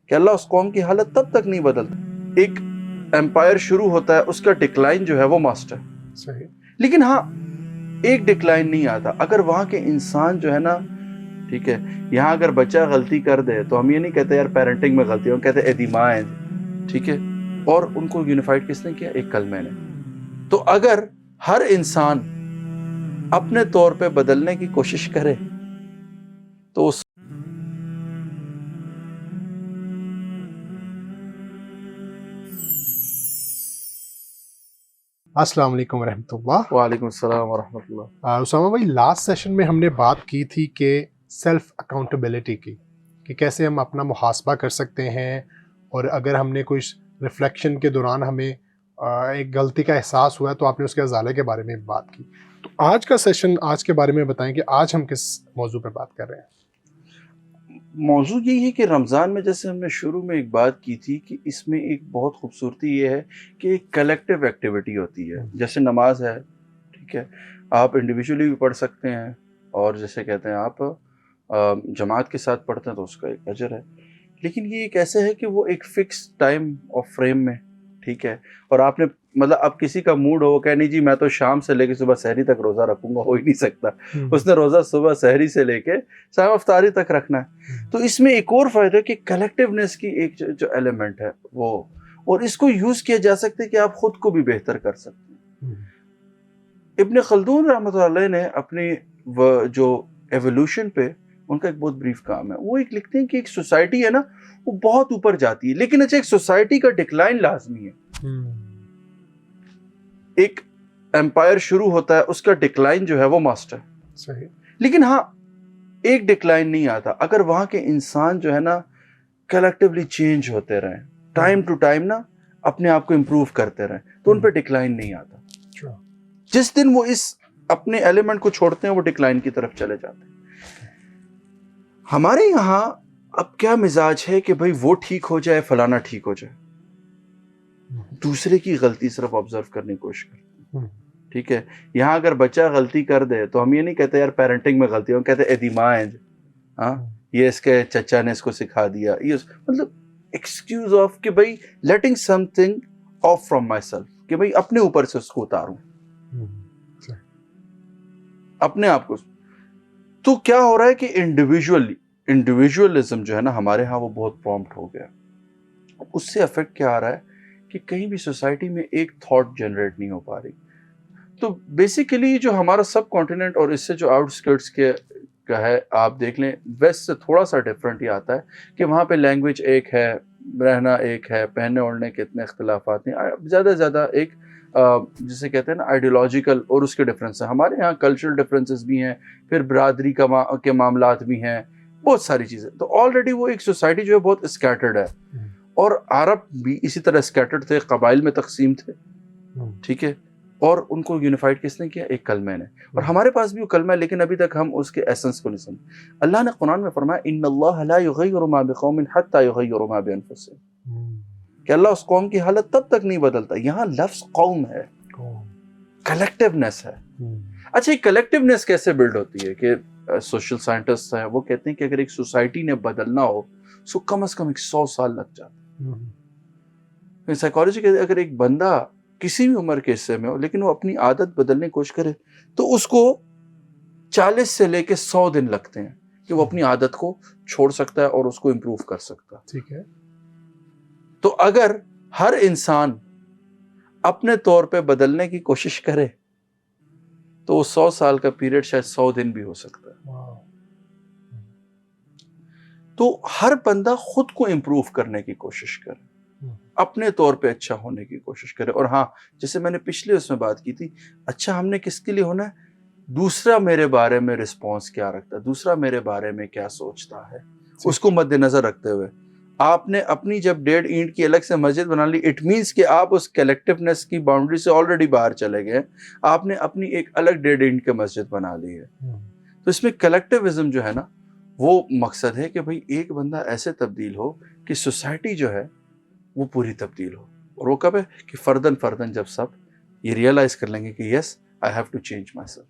کہ اللہ اس قوم کی حالت تب تک نہیں بدلتا. ایک امپائر شروع ہوتا ہے, اس کا ڈکلائن جو ہے وہ ماسٹ ہے, صحیح. لیکن ہاں ایک ڈکلائن نہیں آتا اگر وہاں کے انسان جو ہے نا, ٹھیک ہے, یہاں اگر بچہ غلطی کر دے تو ہم یہ نہیں کہتے یار پیرنٹنگ میں غلطی ہے, ہم کہتے ادیماء ہیں, ٹھیک ہے, اور ان کو یونیفائڈ کس نے کیا؟ ایک کلمے نے. تو اگر ہر انسان اپنے طور پہ بدلنے کی کوشش کرے تو اس السلام علیکم ورحمۃ اللہ. وعلیکم السلام ورحمۃ اللہ. اسامہ بھائی, لاسٹ سیشن میں ہم نے بات کی تھی کہ سیلف اکاؤنٹیبلٹی کی, کہ کیسے ہم اپنا محاسبہ کر سکتے ہیں, اور اگر ہم نے کوئی ریفلیکشن کے دوران ہمیں ایک غلطی کا احساس ہوا ہے تو آپ نے اس کے ازالے کے بارے میں بات کی. تو آج کا سیشن, آج کے بارے میں بتائیں کہ آج ہم کس موضوع پہ بات کر رہے ہیں. موضوع یہی ہے کہ رمضان میں جیسے ہم نے شروع میں ایک بات کی تھی کہ اس میں ایک بہت خوبصورتی یہ ہے کہ ایک کلیکٹیو ایکٹیویٹی ہوتی ہے. جیسے نماز ہے, ٹھیک ہے, آپ انڈیویجولی بھی پڑھ سکتے ہیں, اور جیسے کہتے ہیں آپ جماعت کے ساتھ پڑھتے ہیں تو اس کا ایک اجر ہے. لیکن یہ ایک ایسے ہے کہ وہ ایک فکس ٹائم اور فریم میں, ٹھیک ہے, اور آپ نے مطلب اب کسی کا موڈ ہو کہ نہیں جی میں تو شام سے لے کے صبح سحری تک روزہ رکھوں گا, ہو ہی نہیں سکتا. اس نے روزہ صبح سحری سے لے کے شام افطاری تک رکھنا ہے. تو اس میں ایک اور فائدہ ہے کہ کلیکٹیونیس کی ایک جو ایلیمنٹ ہے وہ, اور اس کو یوز کیا جا سکتا ہے کہ آپ خود کو بھی بہتر کر سکتے ہیں. ابن خلدون رحمۃ اللہ علیہ نے اپنی جو ایوولوشن پہ ان کا ایک بہت بریف کام ہے, وہ ایک لکھتے ہیں کہ ایک سوسائٹی ہے نا وہ بہت اوپر جاتی ہے, لیکن اچھا ایک سوسائٹی کا ڈکلائن لازمی ہے. ایک امپائر شروع ہوتا ہے, اس کا ڈکلائن جو ہے وہ ماسٹ ہے, صحیح. لیکن ہاں ایک ڈکلائن نہیں آتا اگر وہاں کے انسان جو ہے نا کلیکٹیولی چینج ہوتے رہیں, ٹائم ٹو ٹائم نا اپنے آپ کو امپروو کرتے رہیں, تو ان پہ ڈکلائن نہیں آتا. جس دن وہ اس اپنے ایلیمنٹ کو چھوڑتے ہیں وہ ڈکلائن کی طرف چلے جاتے ہیں. ہمارے یہاں اب کیا مزاج ہے کہ بھئی وہ ٹھیک ہو جائے فلانا ٹھیک ہو جائے, دوسرے کی غلطی صرف آبزرو کرنے کی کوشش کرتے ہیں, ٹھیک ہے. یہاں اگر بچہ غلطی کر دے تو ہم یہ نہیں کہتے یار پیرنٹنگ میں غلطی ہے, ہم کہتے ادیماء ہیں, ہاں یہ اس کے چچا نے اس کو سکھا دیا, یہ مطلب ایکسکیوز آف کہ بھئی letting some thing of from my self, کہ بھئی اپنے اوپر سے اس کو اتاروں, اپنے آپ کو. تو کیا ہو رہا ہے کہ انڈیویجولزم جو ہے نا ہمارے ہاں وہ بہت پرومپٹ ہو گیا. اس سے افیکٹ کیا آ رہا ہے کہ کہیں بھی سوسائٹی میں ایک تھاٹ جنریٹ نہیں ہو پا رہی. تو بیسیکلی جو ہمارا سب کانٹیننٹ اور اس سے جو آؤٹ اسکرٹس کے کا ہے, آپ دیکھ لیں ویسٹ سے تھوڑا سا ڈفرینٹ یہ آتا ہے کہ وہاں پہ لینگویج ایک ہے, رہنا ایک ہے, پہننے اوڑھنے کے اتنے اختلافات نہیں, زیادہ سے زیادہ ایک جسے کہتے ہیں نا آئیڈیولوجیکل اور اس کے ڈفرینس ہیں. ہمارے یہاں کلچرل ڈفرینسز بھی ہیں, پھر برادری کے معاملات بھی ہیں, بہت ساری چیزیں. تو آلریڈی وہ ایک سوسائٹی جو ہے بہت اسکیٹرڈ ہے, اور عرب بھی اسی طرح اسکیٹرڈ تھے, قبائل میں تقسیم تھے, ٹھیک ہے, اور ان کو یونیفائڈ کس نے کیا؟ ایک کلمے نے. اور ہمارے پاس بھی وہ کلمہ ہے, لیکن ابھی تک ہم اس کے ایسنس کو نہیں سمجھے. اللہ نے قرآن میں فرمایا ان اللہ لا یغیر ما بقوم حتی یغیروا ما بانفسہم, کہ اللہ اس قوم کی حالت تب تک نہیں بدلتا. یہاں لفظ قوم ہے, کلیکٹیونیس ہے. اچھا یہ کلیکٹیونیس کیسے بلڈ ہوتی ہے؟ کہ سوشل سائنٹسٹ ہیں وہ کہتے ہیں کہ اگر ایک سوسائٹی نے بدلنا ہو تو کم از کم 100 سال لگ جاتے ہیں. سائیکالوجی کہتے ہیں اگر ایک بندہ کسی بھی عمر کے حصے میں ہو لیکن وہ اپنی عادت بدلنے کی کوشش کرے تو اس کو 40 سے لے کے 100 دن لگتے ہیں کہ وہ اپنی عادت کو چھوڑ سکتا ہے اور اس کو امپروو کر سکتا ہے. ٹھیک ہے. تو اگر ہر انسان اپنے طور پہ بدلنے کی کوشش کرے تو وہ 100 سال کا پیریڈ شاید 100 دن بھی ہو سکتا ہے. تو ہر بندہ خود کو امپروو کرنے کی کوشش کرے, اپنے طور پہ اچھا ہونے کی کوشش کرے. اور ہاں جیسے میں نے پچھلے اس میں بات کی تھی, اچھا ہم نے کس کے لیے ہونا ہے؟ دوسرا میرے بارے میں رسپانس کیا رکھتا ہے, دوسرا میرے بارے میں کیا سوچتا ہے, اس کو مد نظر رکھتے ہوئے آپ نے اپنی جب 1.5 اینٹ کی الگ سے مسجد بنا لی, اٹ مینس کہ آپ اس کلیکٹیونیس کی باؤنڈری سے آلریڈی باہر چلے گئے, آپ نے اپنی ایک الگ 1.5 اینٹ کی مسجد بنا لی ہے. تو اس میں کلیکٹیوزم جو ہے نا وہ مقصد ہے کہ بھئی ایک بندہ ایسے تبدیل ہو کہ سوسائٹی جو ہے وہ پوری تبدیل ہو. اور وہ کب ہے کہ فردن جب سب یہ ریئلائز کر لیں گے کہ yes I have to change my self.